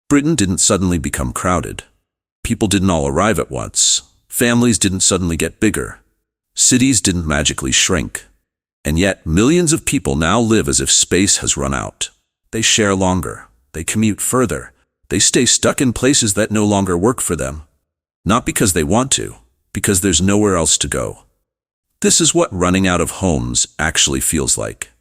Britain didn't suddenly become crowded. People didn't all arrive at once. Families didn't suddenly get bigger. Cities didn't magically shrink. And yet, millions of people now live as if space has run out. They share longer. They commute further. They stay stuck in places that no longer work for them. Not because they want to, because there's nowhere else to go. This is what running out of homes actually feels like.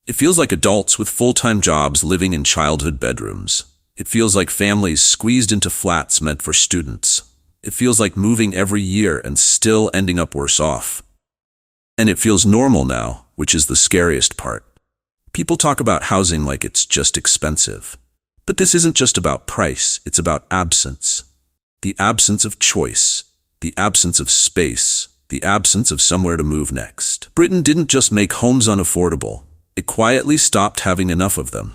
It feels like adults with full-time jobs living in childhood bedrooms. It feels like families squeezed into flats meant for students. It feels like moving every year and still ending up worse off. And it feels normal now, which is the scariest part. People talk about housing like it's just expensive. But this isn't just about price, it's about absence. The absence of choice, the absence of space, the absence of somewhere to move next. Britain didn't just make homes unaffordable, it quietly stopped having enough of them.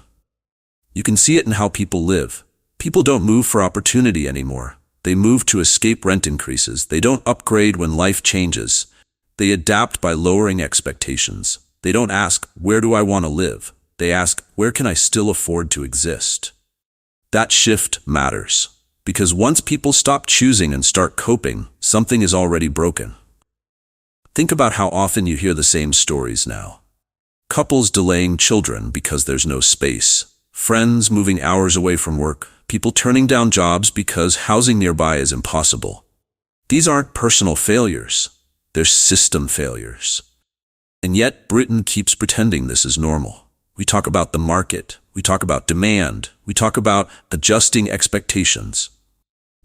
You can see it in how people live. People don't move for opportunity anymore. They move to escape rent increases. They don't upgrade when life changes. They adapt by lowering expectations. They don't ask, where do I want to live? They ask, where can I still afford to exist? That shift matters. Because once people stop choosing and start coping, something is already broken. Think about how often you hear the same stories now. Couples delaying children because there's no space. Friends moving hours away from work. People turning down jobs because housing nearby is impossible. These aren't personal failures. They're system failures. And yet, Britain keeps pretending this is normal. We talk about the market. We talk about demand. We talk about adjusting expectations.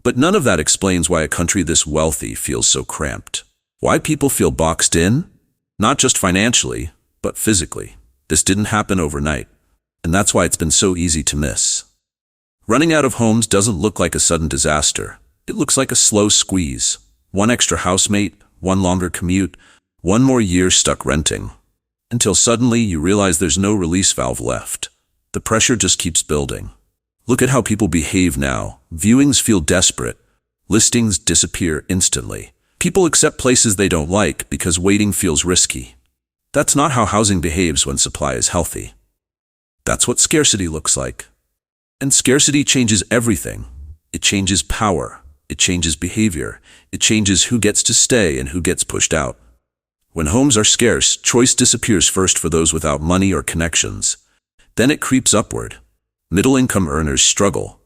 But none of that explains why a country this wealthy feels so cramped. Why people feel boxed in? Not just financially, but physically. This didn't happen overnight. And that's why it's been so easy to miss. Running out of homes doesn't look like a sudden disaster. It looks like a slow squeeze. One extra housemate, one longer commute, one more year stuck renting. Until suddenly you realize there's no release valve left. The pressure just keeps building. Look at how people behave now. Viewings feel desperate. Listings disappear instantly. People accept places they don't like because waiting feels risky. That's not how housing behaves when supply is healthy. That's what scarcity looks like. And scarcity changes everything. It changes power. It changes behavior. It changes who gets to stay and who gets pushed out. When homes are scarce, choice disappears first for those without money or connections. Then it creeps upward. Middle-income earners struggle.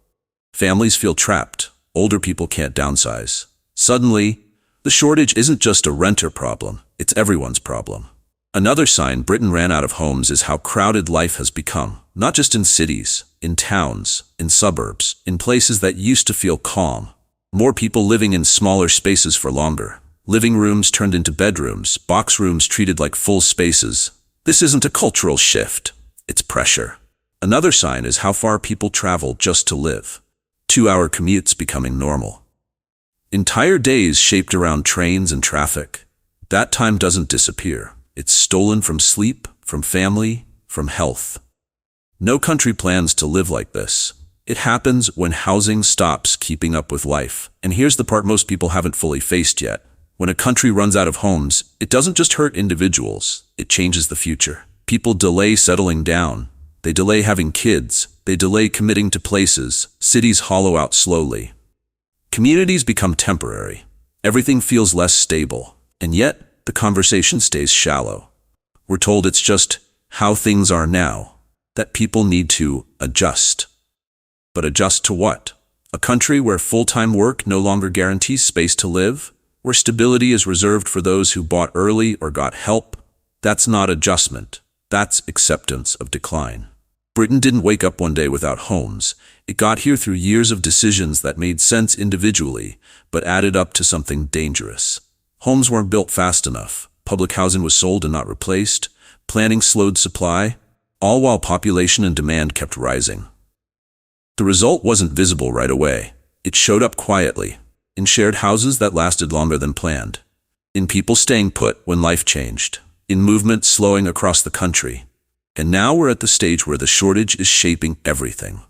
Families feel trapped. Older people can't downsize. Suddenly, the shortage isn't just a renter problem, it's everyone's problem. Another sign Britain ran out of homes is how crowded life has become, not just in cities, in towns, in suburbs, in places that used to feel calm. More people living in smaller spaces for longer. Living rooms turned into bedrooms, box rooms treated like full spaces. This isn't a cultural shift, it's pressure. Another sign is how far people travel just to live. 2-hour commutes becoming normal. Entire days shaped around trains and traffic. That time doesn't disappear. It's stolen from sleep, from family, from health. No country plans to live like this. It happens when housing stops keeping up with life. And here's the part most people haven't fully faced yet. When a country runs out of homes, it doesn't just hurt individuals, it changes the future. People delay settling down. They delay having kids. They delay committing to places. Cities hollow out slowly. Communities become temporary. Everything feels less stable. And yet, the conversation stays shallow. We're told it's just how things are now, that people need to adjust. But adjust to what? A country where full-time work no longer guarantees space to live? Where stability is reserved for those who bought early or got help? That's not adjustment. That's acceptance of decline. Britain didn't wake up one day without homes. It got here through years of decisions that made sense individually, but added up to something dangerous. Homes weren't built fast enough. Public housing was sold and not replaced. Planning slowed supply, all while population and demand kept rising. The result wasn't visible right away. It showed up quietly, in shared houses that lasted longer than planned, in people staying put when life changed, in movement slowing across the country. And now we're at the stage where the shortage is shaping everything.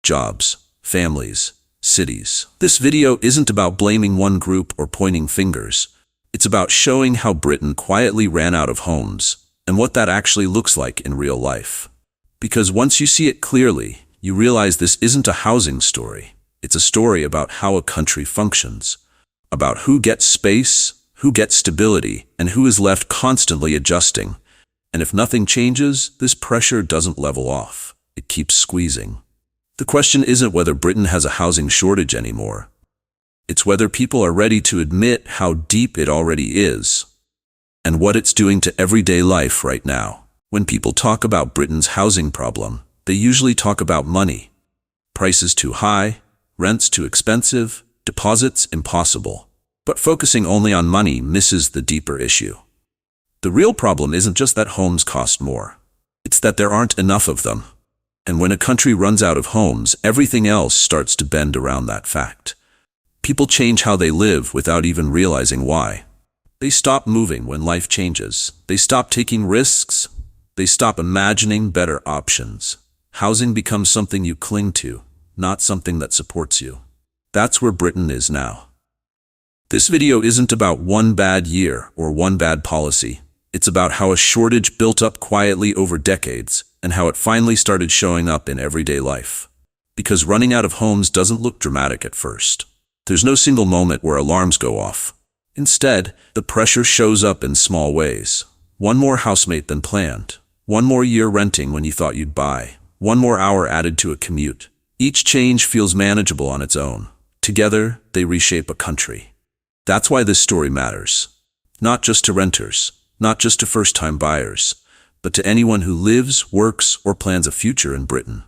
Jobs, families, cities. This video isn't about blaming one group or pointing fingers. It's about showing how Britain quietly ran out of homes, and what that actually looks like in real life. Because once you see it clearly, you realize this isn't a housing story. It's a story about how a country functions, about who gets space, who gets stability, and who is left constantly adjusting. And if nothing changes, this pressure doesn't level off. It keeps squeezing. The question isn't whether Britain has a housing shortage anymore. It's whether people are ready to admit how deep it already is, and what it's doing to everyday life right now. When people talk about Britain's housing problem, they usually talk about money. Prices too high, rents too expensive, deposits impossible. But focusing only on money misses the deeper issue. The real problem isn't just that homes cost more. It's that there aren't enough of them. And when a country runs out of homes, everything else starts to bend around that fact. People change how they live without even realizing why. They stop moving when life changes. They stop taking risks. They stop imagining better options. Housing becomes something you cling to, not something that supports you. That's where Britain is now. This video isn't about one bad year or one bad policy. It's about how a shortage built up quietly over decades and how it finally started showing up in everyday life. Because running out of homes doesn't look dramatic at first. There's no single moment where alarms go off. Instead, the pressure shows up in small ways. One more housemate than planned. One more year renting when you thought you'd buy. One more hour added to a commute. Each change feels manageable on its own. Together, they reshape a country. That's why this story matters. Not just to renters, not just to first-time buyers, but to anyone who lives, works, or plans a future in Britain.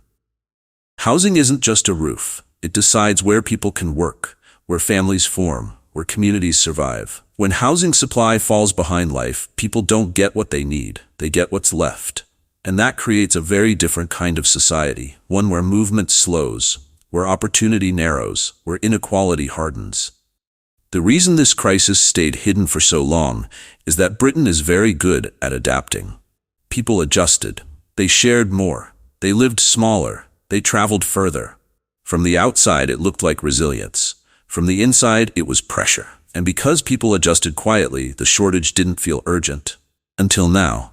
Housing isn't just a roof. It decides where people can work, where families form, where communities survive. When housing supply falls behind life, people don't get what they need. They get what's left. And that creates a very different kind of society, one where movement slows, where opportunity narrows, where inequality hardens. The reason this crisis stayed hidden for so long is that Britain is very good at adapting. People adjusted. They shared more. They lived smaller. They traveled further. From the outside, it looked like resilience. From the inside, it was pressure. And because people adjusted quietly, the shortage didn't feel urgent. Until now.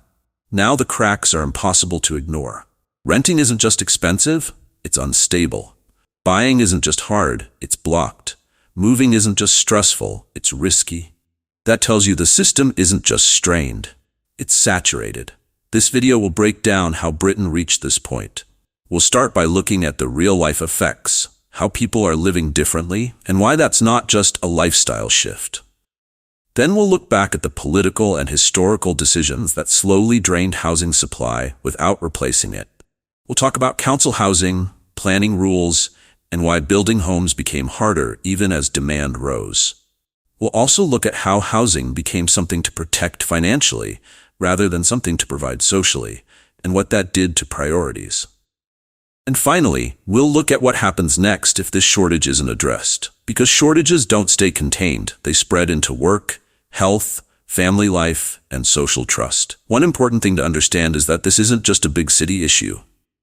Now the cracks are impossible to ignore. Renting isn't just expensive, it's unstable. Buying isn't just hard, it's blocked. Moving isn't just stressful, it's risky. That tells you the system isn't just strained, it's saturated. This video will break down how Britain reached this point. We'll start by looking at the real-life effects, how people are living differently, and why that's not just a lifestyle shift. Then we'll look back at the political and historical decisions that slowly drained housing supply without replacing it. We'll talk about council housing, planning rules, and why building homes became harder even as demand rose. We'll also look at how housing became something to protect financially rather than something to provide socially, and what that did to priorities. And finally, we'll look at what happens next if this shortage isn't addressed. Because shortages don't stay contained, they spread into work, health, family life, and social trust. One important thing to understand is that this isn't just a big city issue.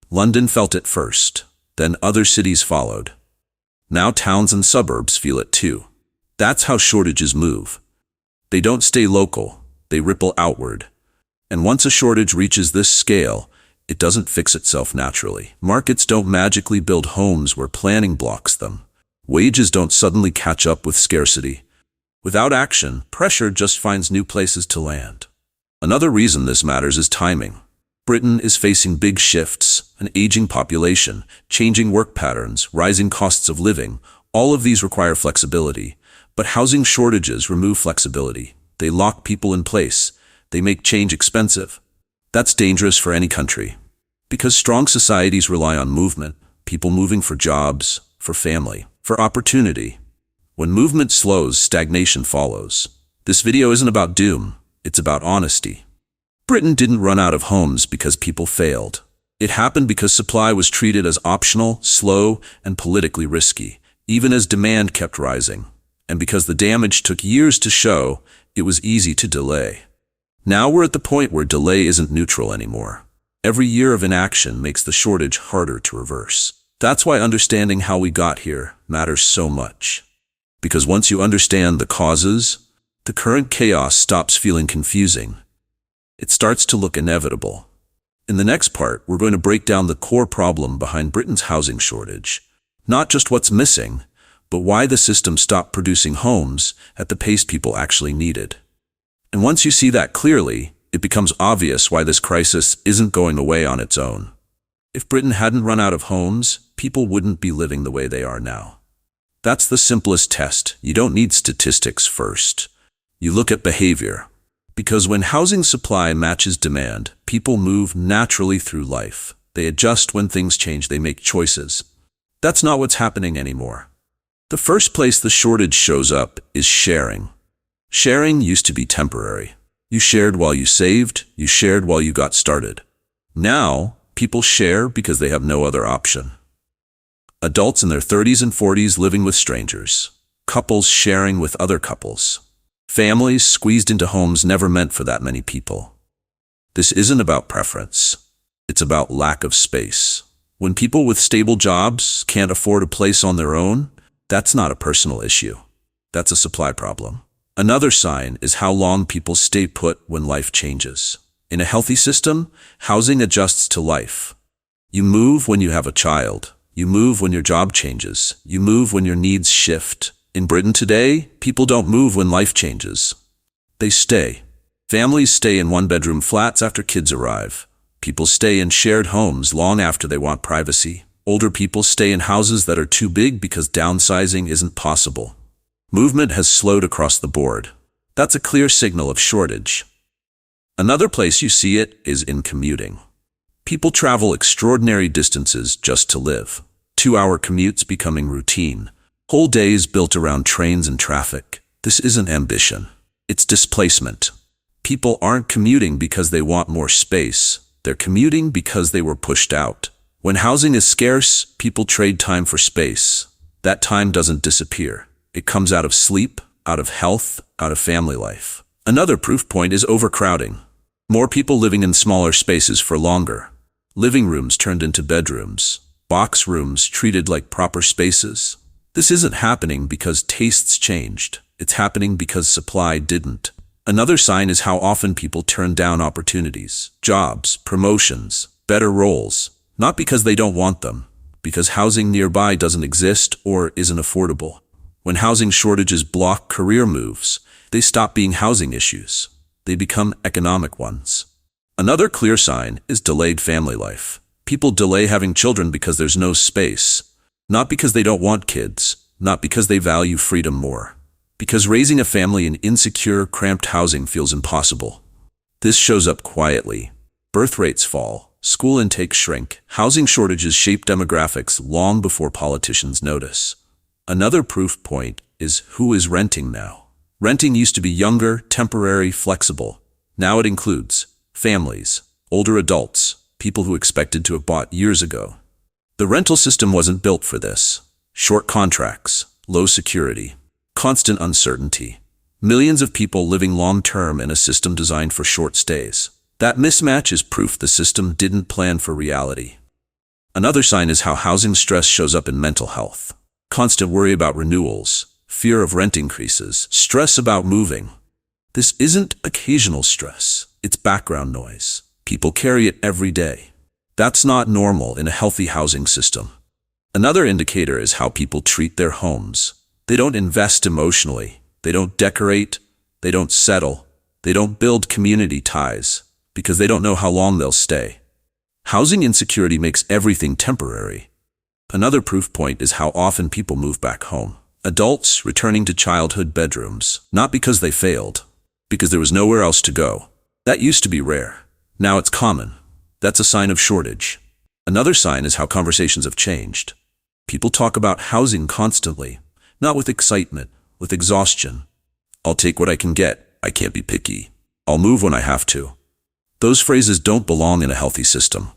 London felt it first, then other cities followed. Now towns and suburbs feel it too. That's how shortages move. They don't stay local, they ripple outward. And once a shortage reaches this scale, it doesn't fix itself naturally. Markets don't magically build homes where planning blocks them. Wages don't suddenly catch up with scarcity. Without action, pressure just finds new places to land. Another reason this matters is timing. Britain is facing big shifts, an aging population, changing work patterns, rising costs of living. All of these require flexibility. But housing shortages remove flexibility. They lock people in place. They make change expensive. That's dangerous for any country. Because strong societies rely on movement, people moving for jobs, for family, for opportunity. When movement slows, stagnation follows. This video isn't about doom, it's about honesty. Britain didn't run out of homes because people failed. It happened because supply was treated as optional, slow, and politically risky, even as demand kept rising. And because the damage took years to show, it was easy to delay. Now we're at the point where delay isn't neutral anymore. Every year of inaction makes the shortage harder to reverse. That's why understanding how we got here matters so much. Because once you understand the causes, the current chaos stops feeling confusing. It starts to look inevitable. In the next part, we're going to break down the core problem behind Britain's housing shortage. Not just what's missing, but why the system stopped producing homes at the pace people actually needed. And once you see that clearly, it becomes obvious why this crisis isn't going away on its own. If Britain hadn't run out of homes, people wouldn't be living the way they are now. That's the simplest test. You don't need statistics first. You look at behavior. Because when housing supply matches demand, people move naturally through life. They adjust when things change, they make choices. That's not what's happening anymore. The first place the shortage shows up is sharing. Sharing used to be temporary. You shared while you saved, you shared while you got started. Now, people share because they have no other option. Adults in their 30s and 40s living with strangers. Couples sharing with other couples. Families squeezed into homes never meant for that many people. This isn't about preference. It's about lack of space. When people with stable jobs can't afford a place on their own, that's not a personal issue. That's a supply problem. Another sign is how long people stay put when life changes. In a healthy system, housing adjusts to life. You move when you have a child. You move when your job changes. You move when your needs shift. In Britain today, people don't move when life changes. They stay. Families stay in one-bedroom flats after kids arrive. People stay in shared homes long after they want privacy. Older people stay in houses that are too big because downsizing isn't possible. Movement has slowed across the board. That's a clear signal of shortage. Another place you see it is in commuting. People travel extraordinary distances just to live. 2-hour commutes becoming routine. Whole days built around trains and traffic. This isn't ambition. It's displacement. People aren't commuting because they want more space. They're commuting because they were pushed out. When housing is scarce, people trade time for space. That time doesn't disappear. It comes out of sleep, out of health, out of family life. Another proof point is overcrowding. More people living in smaller spaces for longer. Living rooms turned into bedrooms. Box rooms treated like proper spaces. This isn't happening because tastes changed. It's happening because supply didn't. Another sign is how often people turn down opportunities, jobs, promotions, better roles, not because they don't want them, because housing nearby doesn't exist or isn't affordable. When housing shortages block career moves, they stop being housing issues. They become economic ones. Another clear sign is delayed family life. People delay having children because there's no space. Not because they don't want kids, not because they value freedom more. Because raising a family in insecure, cramped housing feels impossible. This shows up quietly. Birth rates fall, school intakes shrink, housing shortages shape demographics long before politicians notice. Another proof point is who is renting now. Renting used to be younger, temporary, flexible. Now it includes families, older adults, people who expected to have bought years ago. The rental system wasn't built for this. Short contracts, low security, constant uncertainty. Millions of people living long-term in a system designed for short stays. That mismatch is proof the system didn't plan for reality. Another sign is how housing stress shows up in mental health. Constant worry about renewals, fear of rent increases, stress about moving. This isn't occasional stress, it's background noise. People carry it every day. That's not normal in a healthy housing system. Another indicator is how people treat their homes. They don't invest emotionally. They don't decorate. They don't settle. They don't build community ties because they don't know how long they'll stay. Housing insecurity makes everything temporary. Another proof point is how often people move back home. Adults returning to childhood bedrooms, not because they failed, because there was nowhere else to go. That used to be rare. Now it's common. That's a sign of shortage. Another sign is how conversations have changed. People talk about housing constantly, not with excitement, with exhaustion. I'll take what I can get. I can't be picky. I'll move when I have to. Those phrases don't belong in a healthy system.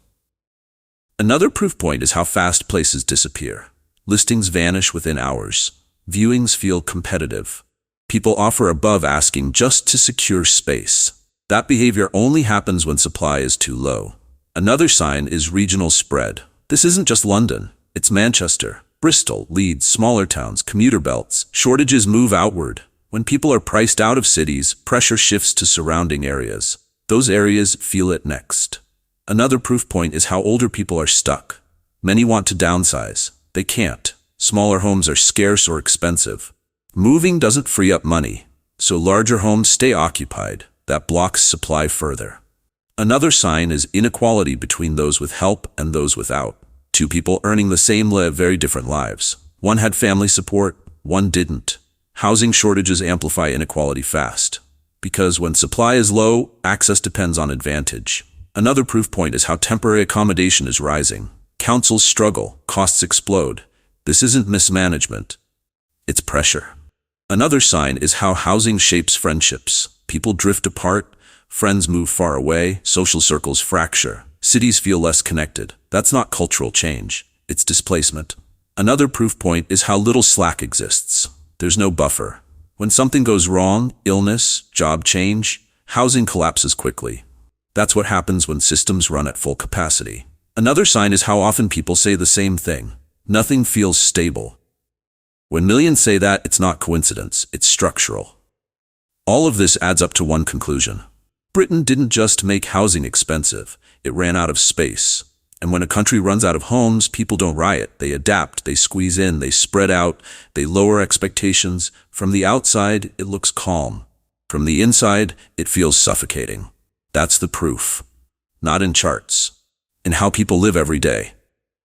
Another proof point is how fast places disappear. Listings vanish within hours. Viewings feel competitive. People offer above asking just to secure space. That behavior only happens when supply is too low. Another sign is regional spread. This isn't just London. It's Manchester, Bristol, Leeds, smaller towns, commuter belts. Shortages move outward. When people are priced out of cities, pressure shifts to surrounding areas. Those areas feel it next. Another proof point is how older people are stuck. Many want to downsize. They can't. Smaller homes are scarce or expensive. Moving doesn't free up money, so larger homes stay occupied. That blocks supply further. Another sign is inequality between those with help and those without. Two people earning the same live very different lives. One had family support, one didn't. Housing shortages amplify inequality fast. Because when supply is low, access depends on advantage. Another proof point is how temporary accommodation is rising. Councils struggle, costs explode. This isn't mismanagement, it's pressure. Another sign is how housing shapes friendships. People drift apart, friends move far away, social circles fracture. Cities feel less connected. That's not cultural change, it's displacement. Another proof point is how little slack exists. There's no buffer. When something goes wrong, illness, job change, housing collapses quickly. That's what happens when systems run at full capacity. Another sign is how often people say the same thing. Nothing feels stable. When millions say that, it's not coincidence, it's structural. All of this adds up to one conclusion. Britain didn't just make housing expensive, it ran out of space. And when a country runs out of homes, people don't riot, they adapt, they squeeze in, they spread out, they lower expectations. From the outside, it looks calm. From the inside, it feels suffocating. That's the proof. Not in charts. In how people live every day.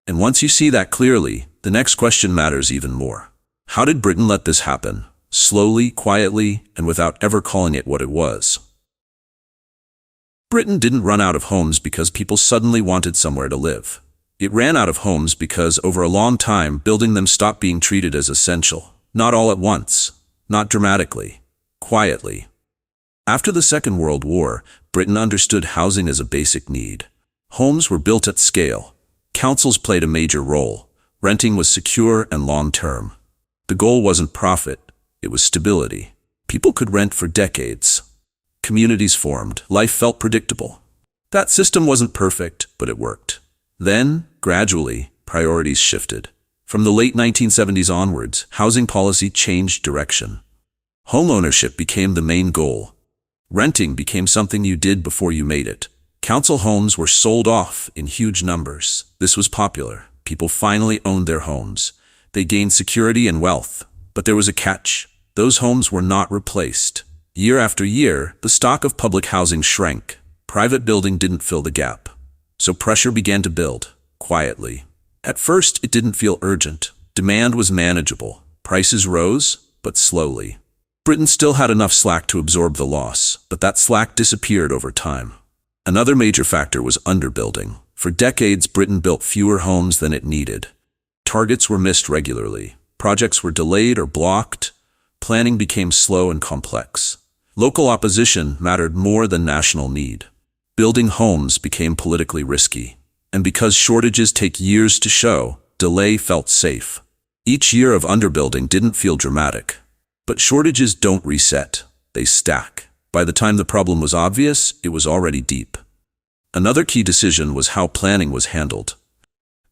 And once you see that clearly, the next question matters even more. How did Britain let this happen? Slowly, quietly, and without ever calling it what it was. Britain didn't run out of homes because people suddenly wanted somewhere to live. It ran out of homes because over a long time, building them stopped being treated as essential. Not all at once. Not dramatically. Quietly. After the Second World War, Britain understood housing as a basic need. Homes were built at scale. Councils played a major role. Renting was secure and long-term. The goal wasn't profit, it was stability. People could rent for decades. Communities formed. Life felt predictable. That system wasn't perfect, but it worked. Then, gradually, priorities shifted. From the late 1970s onwards, housing policy changed direction. Homeownership became the main goal. Renting became something you did before you made it. Council homes were sold off in huge numbers. This was popular. People finally owned their homes. They gained security and wealth. But there was a catch. Those homes were not replaced. Year after year, the stock of public housing shrank. Private building didn't fill the gap. So pressure began to build, quietly. At first, it didn't feel urgent. Demand was manageable. Prices rose, but slowly. Britain still had enough slack to absorb the loss, but that slack disappeared over time. Another major factor was underbuilding. For decades, Britain built fewer homes than it needed. Targets were missed regularly. Projects were delayed or blocked. Planning became slow and complex. Local opposition mattered more than national need. Building homes became politically risky. And because shortages take years to show, delay felt safe. Each year of underbuilding didn't feel dramatic. But shortages don't reset, they stack. By the time the problem was obvious, it was already deep. Another key decision was how planning was handled.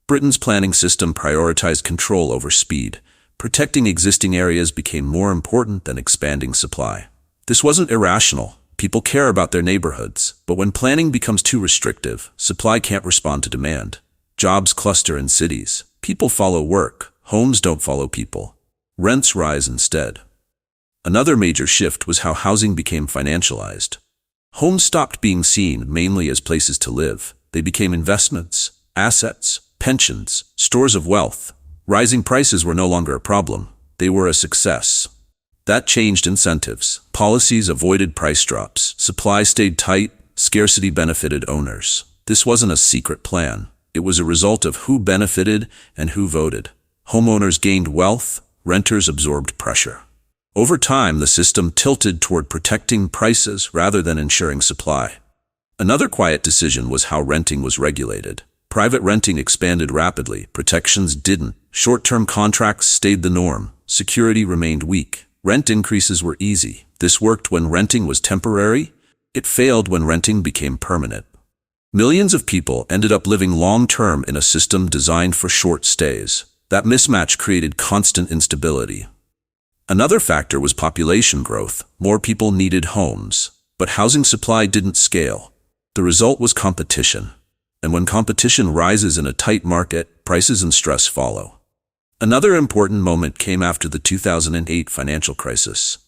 Britain's planning system prioritized control over speed. Protecting existing areas became more important than expanding supply. This wasn't irrational. People care about their neighborhoods. But when planning becomes too restrictive, supply can't respond to demand. Jobs cluster in cities. People follow work. Homes don't follow people. Rents rise instead. Another major shift was how housing became financialized. Homes stopped being seen mainly as places to live. They became investments, assets, pensions, stores of wealth. Rising prices were no longer a problem. They were a success. That changed incentives. Policies avoided price drops. Supply stayed tight. Scarcity benefited owners. This wasn't a secret plan. It was a result of who benefited and who voted. Homeowners gained wealth. Renters absorbed pressure. Over time, the system tilted toward protecting prices rather than ensuring supply. Another quiet decision was how renting was regulated. Private renting expanded rapidly, protections didn't. Short-term contracts stayed the norm. Security remained weak. Rent increases were easy. This worked when renting was temporary. It failed when renting became permanent. Millions of people ended up living long-term in a system designed for short stays. That mismatch created constant instability. Another factor was population growth. More people needed homes, but housing supply didn't scale. The result was competition. And when competition rises in a tight market, prices and stress follow. Another important moment came after the 2008 financial crisis.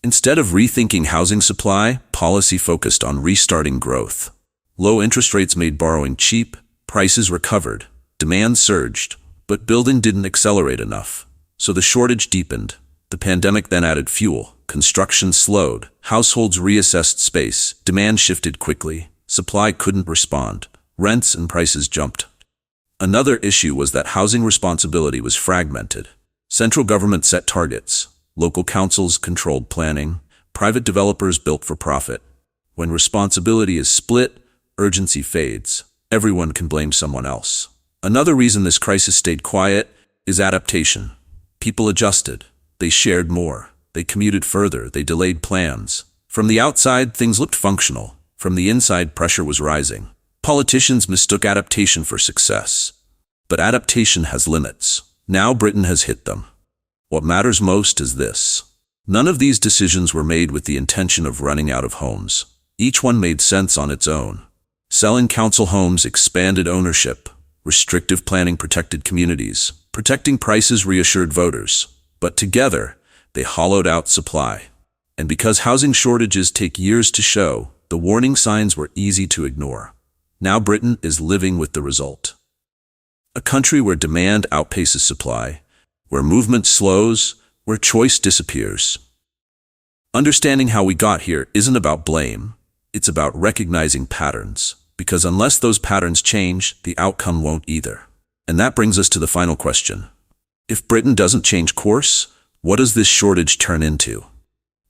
Instead of rethinking housing supply, policy focused on restarting growth. Low interest rates made borrowing cheap, prices recovered, demand surged, but building didn't accelerate enough. So the shortage deepened. The pandemic then added fuel. Construction slowed. Households reassessed space. Demand shifted quickly. Supply couldn't respond. Rents and prices jumped. Another issue was that housing responsibility was fragmented. Central government set targets. Local councils controlled planning. Private developers built for profit. When responsibility is split, urgency fades. Everyone can blame someone else. Another reason this crisis stayed quiet is adaptation. People adjusted. They shared more. They commuted further. They delayed plans. From the outside, things looked functional. From the inside, pressure was rising. Politicians mistook adaptation for success. But adaptation has limits. Now Britain has hit them. What matters most is this. None of these decisions were made with the intention of running out of homes. Each one made sense on its own. Selling council homes expanded ownership. Restrictive planning protected communities. Protecting prices reassured voters. But together, they hollowed out supply. And because housing shortages take years to show, the warning signs were easy to ignore. Now Britain is living with the result. A country where demand outpaces supply, where movement slows, where choice disappears. Understanding how we got here isn't about blame. It's about recognizing patterns. Because unless those patterns change, the outcome won't either. And that brings us to the final question. If Britain doesn't change course, what does this shortage turn into?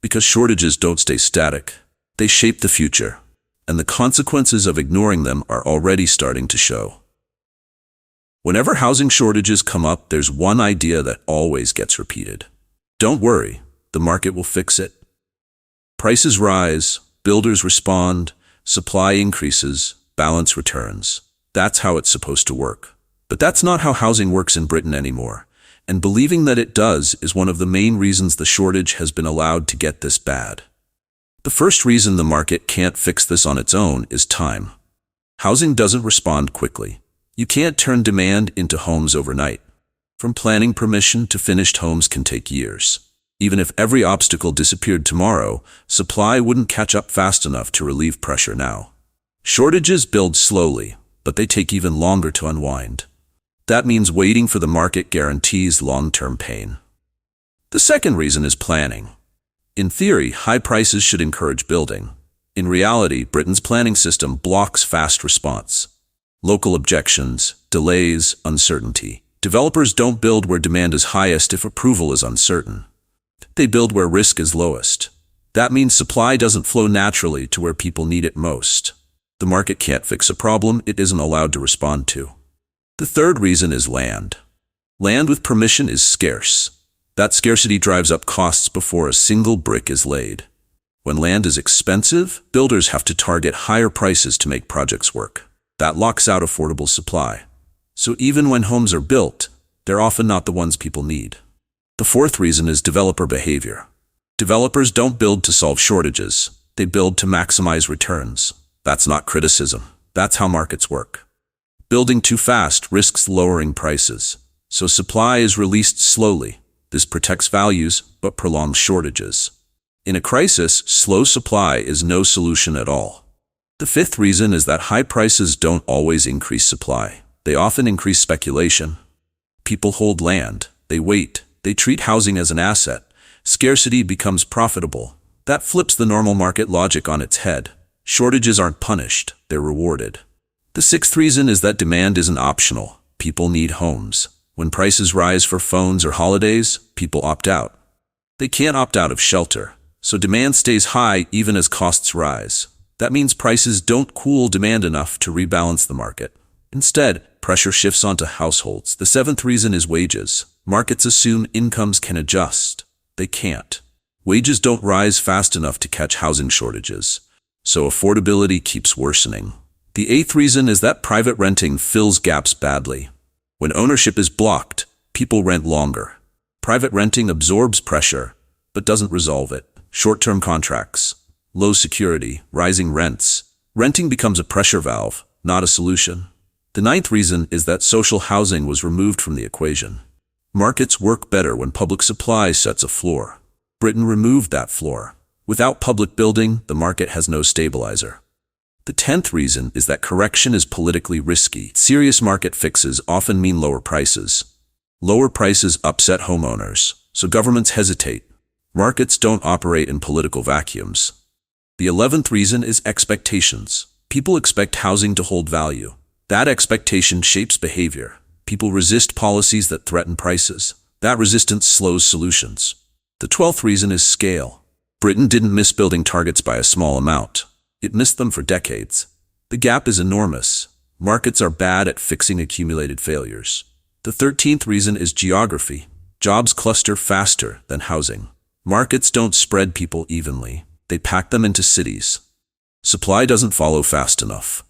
Because shortages don't stay static. They shape the future. And the consequences of ignoring them are already starting to show. Whenever housing shortages come up, there's one idea that always gets repeated. Don't worry, the market will fix it. Prices rise, builders respond, supply increases, balance returns. That's how it's supposed to work. But that's not how housing works in Britain anymore. And believing that it does is one of the main reasons the shortage has been allowed to get this bad. The first reason the market can't fix this on its own is time. Housing doesn't respond quickly. You can't turn demand into homes overnight. From planning permission to finished homes can take years. Even if every obstacle disappeared tomorrow, supply wouldn't catch up fast enough to relieve pressure now. Shortages build slowly, but they take even longer to unwind. That means waiting for the market guarantees long-term pain. The second reason is planning. In theory, high prices should encourage building. In reality, Britain's planning system blocks fast response. Local objections, delays, uncertainty. Developers don't build where demand is highest if approval is uncertain. They build where risk is lowest. That means supply doesn't flow naturally to where people need it most. The market can't fix a problem it isn't allowed to respond to. The third reason is land. Land with permission is scarce. That scarcity drives up costs before a single brick is laid. When land is expensive, builders have to target higher prices to make projects work. That locks out affordable supply. So even when homes are built, they're often not the ones people need. The fourth reason is developer behavior. Developers don't build to solve shortages. They build to maximize returns. That's not criticism. That's how markets work. Building too fast risks lowering prices. So supply is released slowly. This protects values, but prolongs shortages. In a crisis, slow supply is no solution at all. The fifth reason is that high prices don't always increase supply. They often increase speculation. People hold land. They wait. They treat housing as an asset. Scarcity becomes profitable. That flips the normal market logic on its head. Shortages aren't punished. They're rewarded. The sixth reason is that demand isn't optional. People need homes. When prices rise for phones or holidays, people opt out. They can't opt out of shelter. So demand stays high even as costs rise. That means prices don't cool demand enough to rebalance the market. Instead, pressure shifts onto households. The seventh reason is wages. Markets assume incomes can adjust. They can't. Wages don't rise fast enough to catch housing shortages. So affordability keeps worsening. The eighth reason is that private renting fills gaps badly. When ownership is blocked, people rent longer. Private renting absorbs pressure, but doesn't resolve it. Short-term contracts, low security, rising rents. Renting becomes a pressure valve. not a solution. The ninth reason is that social housing was removed from the equation. Markets work better when public supply sets a floor. Britain removed that floor. Without public building, the market has no stabilizer. The 10th reason is that correction is politically risky. Serious market fixes often mean lower prices. Lower prices upset homeowners, so governments hesitate. Markets don't operate in political vacuums. The 11th reason is expectations. People expect housing to hold value. That expectation shapes behavior. People resist policies that threaten prices. That resistance slows solutions. The 12th reason is scale. Britain didn't miss building targets by a small amount. It missed them for decades. The gap is enormous. Markets are bad at fixing accumulated failures. The 13th reason is geography. Jobs cluster faster than housing. Markets don't spread people evenly. They pack them into cities. Supply doesn't follow fast enough.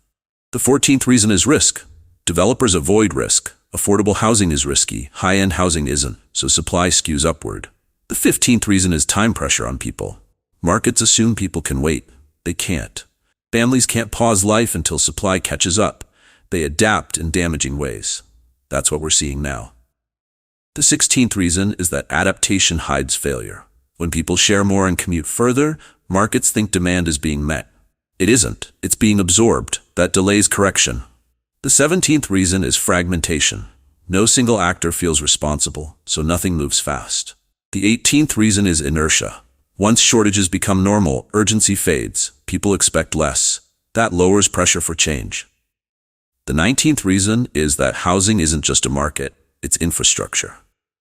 The 14th reason is risk. Developers avoid risk. Affordable housing is risky. High-end housing isn't, so supply skews upward. The 15th reason is time pressure on people. Markets assume people can wait. They can't. Families can't pause life until supply catches up. They adapt in damaging ways. That's what we're seeing now. The 16th reason is that adaptation hides failure. When people share more and commute further, markets think demand is being met. It isn't. It's being absorbed. That delays correction. The 17th reason is fragmentation. No single actor feels responsible, so nothing moves fast. The 18th reason is inertia. Once shortages become normal, urgency fades. People expect less. That lowers pressure for change. The 19th reason is that housing isn't just a market, it's infrastructure.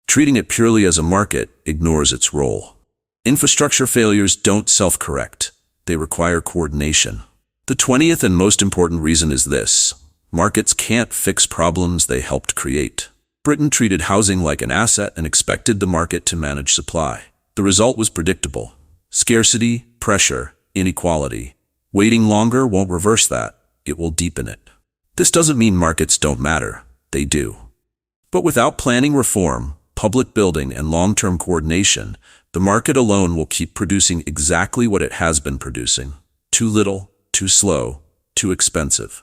Treating it purely as a market ignores its role. Infrastructure failures don't self-correct. They require coordination. The 20th and most important reason is this. Markets can't fix problems they helped create. Britain treated housing like an asset and expected the market to manage supply. The result was predictable. Scarcity, pressure, inequality. Waiting longer won't reverse that. It will deepen it. This doesn't mean markets don't matter. They do. But without planning reform, public building, and long-term coordination, the market alone will keep producing exactly what it has been producing. Too little, too slow, too expensive.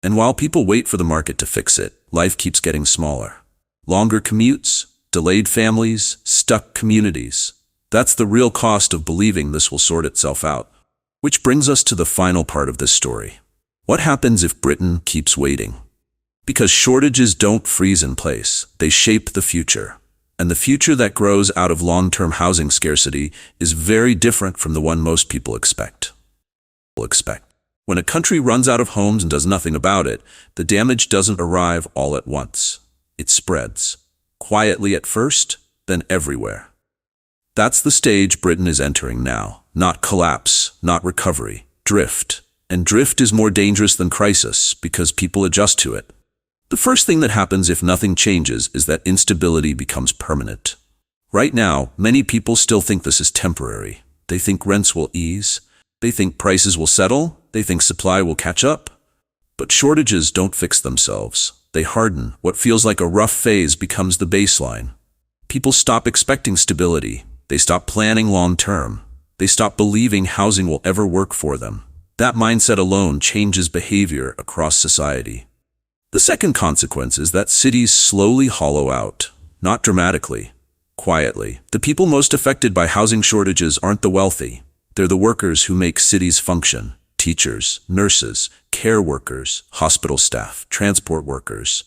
And while people wait for the market to fix it, life keeps getting smaller. Longer commutes, delayed families, stuck communities. That's the real cost of believing this will sort itself out. Which brings us to the final part of this story. What happens if Britain keeps waiting? Because shortages don't freeze in place, they shape the future. And the future that grows out of long-term housing scarcity is very different from the one most people expect. When a country runs out of homes and does nothing about it, the damage doesn't arrive all at once. It spreads. Quietly at first, then everywhere. That's the stage Britain is entering now. Not collapse, not recovery. Drift. And drift is more dangerous than crisis because people adjust to it. The first thing that happens if nothing changes is that instability becomes permanent. Right now, many people still think this is temporary. They think rents will ease. They think prices will settle. They think supply will catch up. But shortages don't fix themselves. They harden. What feels like a rough phase becomes the baseline. People stop expecting stability. They stop planning long-term. They stop believing housing will ever work for them. That mindset alone changes behavior across society. The second consequence is that cities slowly hollow out, not dramatically, quietly. The people most affected by housing shortages aren't the wealthy. They're the workers who make cities function. Teachers, nurses, care workers, hospital staff, transport workers.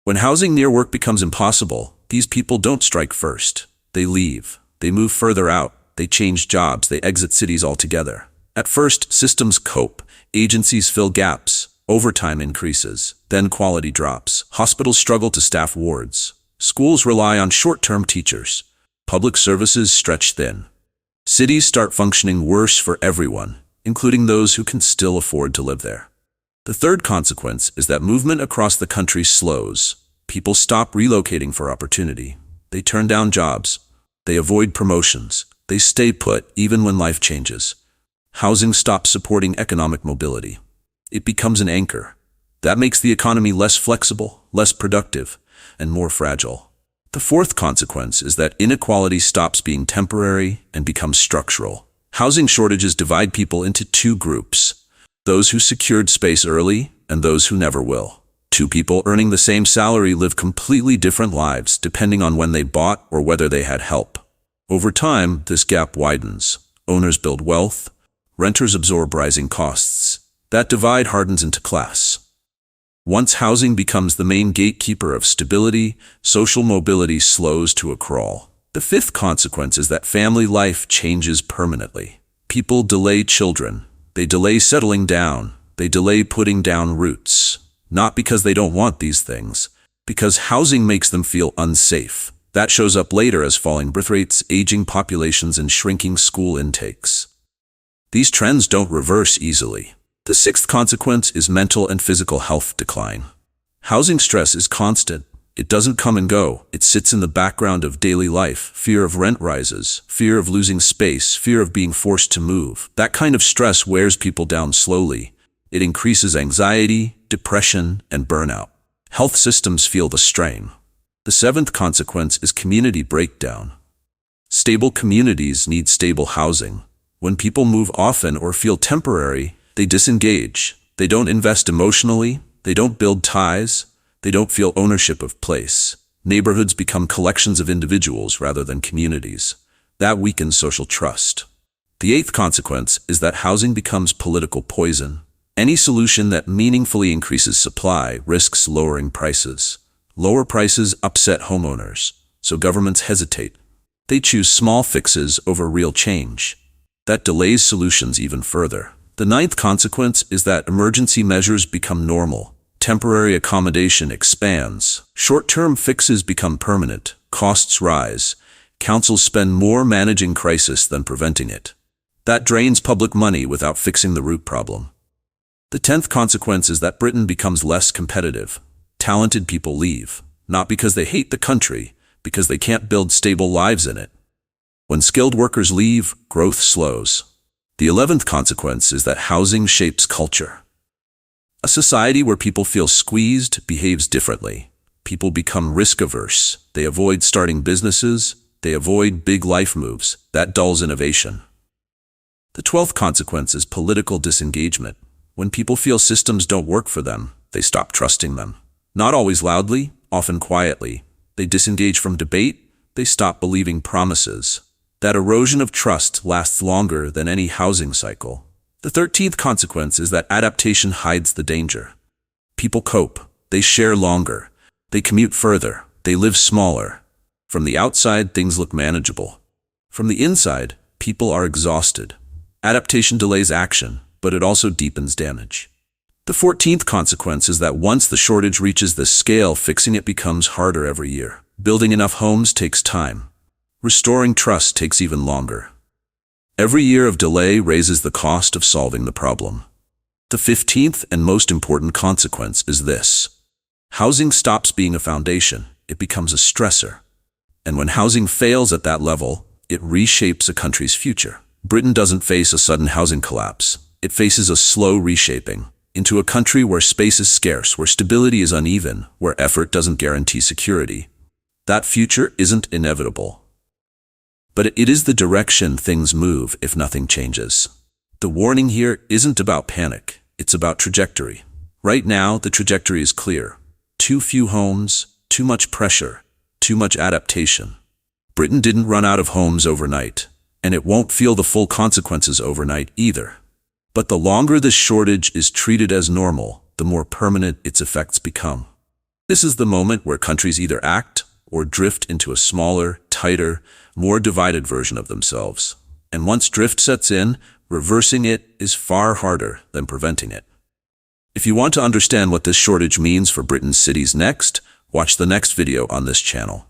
When housing near work becomes impossible, these people don't strike first. They leave. They move further out. They change jobs. They exit cities altogether. At first, systems cope. Agencies fill gaps. Overtime increases, then quality drops. Hospitals struggle to staff wards. Schools rely on short-term teachers. Public services stretch thin. Cities start functioning worse for everyone, including those who can still afford to live there. The third consequence is that movement across the country slows. People stop relocating for opportunity. They turn down jobs. They avoid promotions. They stay put even when life changes. Housing stops supporting economic mobility. It becomes an anchor. That makes the economy less flexible, less productive, and more fragile. The fourth consequence is that inequality stops being temporary and becomes structural. Housing shortages divide people into two groups. those who secured space early and those who never will. Two people earning the same salary live completely different lives depending on when they bought or whether they had help. Over time, this gap widens. Owners build wealth, renters absorb rising costs. That divide hardens into class. Once housing becomes the main gatekeeper of stability, social mobility slows to a crawl. The fifth consequence is that family life changes permanently. People delay children. They delay settling down. They delay putting down roots. Not because they don't want these things, because housing makes them feel unsafe. That shows up later as falling birth rates, aging populations, and shrinking school intakes. These trends don't reverse easily. The sixth consequence is mental and physical health decline. Housing stress is constant. It doesn't come and go. It sits in the background of daily life. Fear of rent rises, fear of losing space, fear of being forced to move. That kind of stress wears people down slowly. It increases anxiety, depression, and burnout. Health systems feel the strain. The seventh consequence is community breakdown. Stable communities need stable housing. When people move often or feel temporary, they disengage. They don't invest emotionally. They don't build ties. They don't feel ownership of place. Neighborhoods become collections of individuals rather than communities. That weakens social trust. The eighth consequence is that housing becomes political poison. Any solution that meaningfully increases supply risks lowering prices. Lower prices upset homeowners, so governments hesitate. They choose small fixes over real change. That delays solutions even further. The ninth consequence is that emergency measures become normal. Temporary accommodation expands. Short-term fixes become permanent. Costs rise. Councils spend more managing crisis than preventing it. That drains public money without fixing the root problem. The 10th consequence is that Britain becomes less competitive. Talented people leave, not because they hate the country, because they can't build stable lives in it. When skilled workers leave, growth slows. The 11th consequence is that housing shapes culture. A society where people feel squeezed behaves differently. People become risk-averse. They avoid starting businesses. They avoid big life moves. That dulls innovation. The 12th consequence is political disengagement. When people feel systems don't work for them, they stop trusting them. Not always loudly, often quietly. They disengage from debate. They stop believing promises. That erosion of trust lasts longer than any housing cycle. The 13th consequence is that adaptation hides the danger. People cope. They share longer. They commute further. They live smaller. From the outside, things look manageable. From the inside, people are exhausted. Adaptation delays action, but it also deepens damage. The 14th consequence is that once the shortage reaches this scale, fixing it becomes harder every year. Building enough homes takes time. Restoring trust takes even longer. Every year of delay raises the cost of solving the problem. The 15th and most important consequence is this. Housing stops being a foundation. It becomes a stressor. And when housing fails at that level, it reshapes a country's future. Britain doesn't face a sudden housing collapse. It faces a slow reshaping into a country where space is scarce, where stability is uneven, where effort doesn't guarantee security. That future isn't inevitable. But it is the direction things move if nothing changes. The warning here isn't about panic. It's about trajectory. Right now, the trajectory is clear. Too few homes, too much pressure, too much adaptation. Britain didn't run out of homes overnight, and it won't feel the full consequences overnight either. But the longer this shortage is treated as normal, the more permanent its effects become. This is the moment where countries either act or drift into a smaller, tighter, more divided version of themselves. And once drift sets in, reversing it is far harder than preventing it. If you want to understand what this shortage means for Britain's cities next, watch the next video on this channel.